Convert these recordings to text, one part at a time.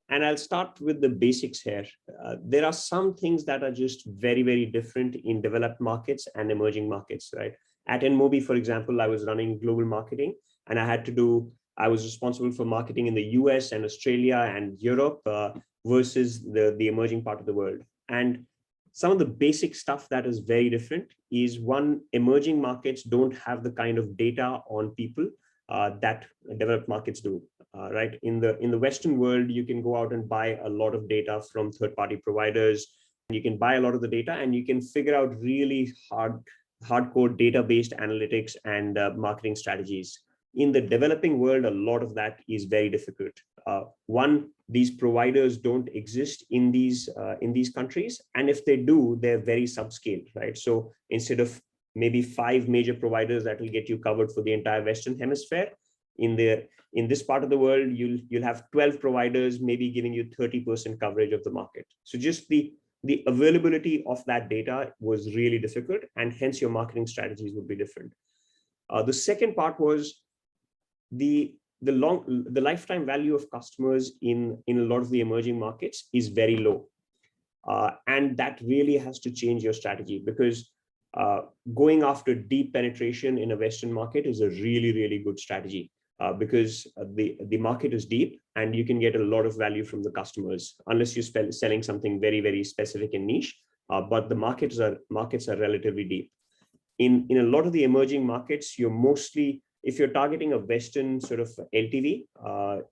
And I'll start with the basics here. There are some things that are just very, very different in developed markets and emerging markets, right? At Enmobi, for example, I was running global marketing, and I was responsible for marketing in the US and Australia and Europe versus the emerging part of the world. And some of the basic stuff that is very different is, one, emerging markets don't have the kind of data on people that developed markets do. Right, in the Western world, you can go out and buy a lot of data from third-party providers. You can buy a lot of the data, and you can figure out really hardcore data-based analytics and marketing strategies. In the developing world, a lot of that is very difficult. One, these providers don't exist in these countries, and if they do, they're very subscale, right? So instead of maybe 5 major providers that will get you covered for the entire Western Hemisphere, in this part of the world, you'll have 12 providers, maybe giving you 30% coverage of the market. So just the availability of that data was really difficult, and hence your marketing strategies would be different. The second part was the lifetime value of customers in a lot of the emerging markets is very low. And that really has to change your strategy, because going after deep penetration in a Western market is a really, really good strategy. Because the market is deep and you can get a lot of value from the customers, unless you're selling something very, very specific and niche. But the markets are relatively deep. In a lot of the emerging markets, you're mostly, if you're targeting a Western sort of LTV,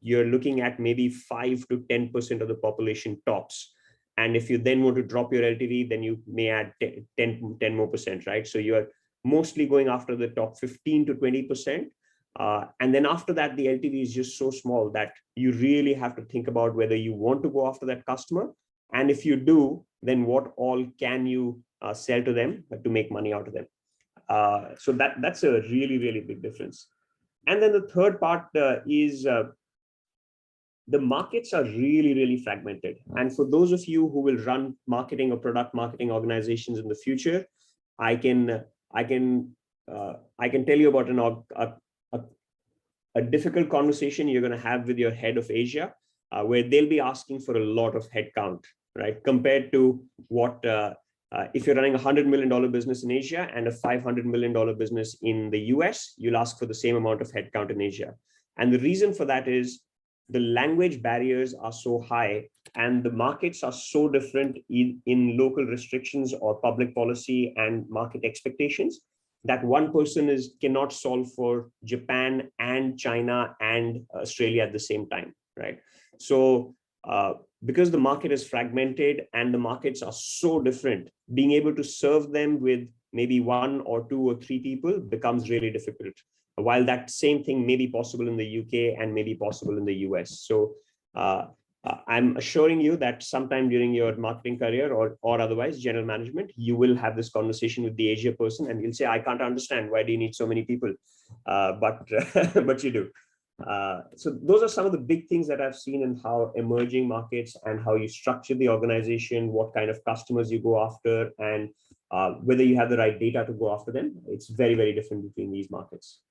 you're looking at maybe 5 to 10% of the population tops. And if you then want to drop your LTV, then you may add 10 more percent, right? So you're mostly going after the top 15 to 20%. And then after that, the LTV is just so small that you really have to think about whether you want to go after that customer. And if you do, then what all can you sell to them to make money out of them? So that's a really, really big difference. And then the third part is the markets are really, really fragmented. And for those of you who will run marketing or product marketing organizations in the future, I can tell you about a difficult conversation you're going to have with your head of Asia, where they'll be asking for a lot of headcount, right? Compared to what, if you're running a $100 million business in Asia and a $500 million business in the US, you'll ask for the same amount of headcount in Asia. And the reason for that is the language barriers are so high and the markets are so different in local restrictions or public policy and market expectations, that one person cannot solve for Japan and China and Australia at the same time, right? So because the market is fragmented and the markets are so different, being able to serve them with maybe 1 or 2 or 3 people becomes really difficult. While that same thing may be possible in the UK and may be possible in the US. So I'm assuring you that sometime during your marketing career or otherwise general management, you will have this conversation with the Asia person and you'll say, I can't understand, why do you need so many people? But you do. So those are some of the big things that I've seen in how emerging markets and how you structure the organization, what kind of customers you go after, and whether you have the right data to go after them. It's very, very different between these markets.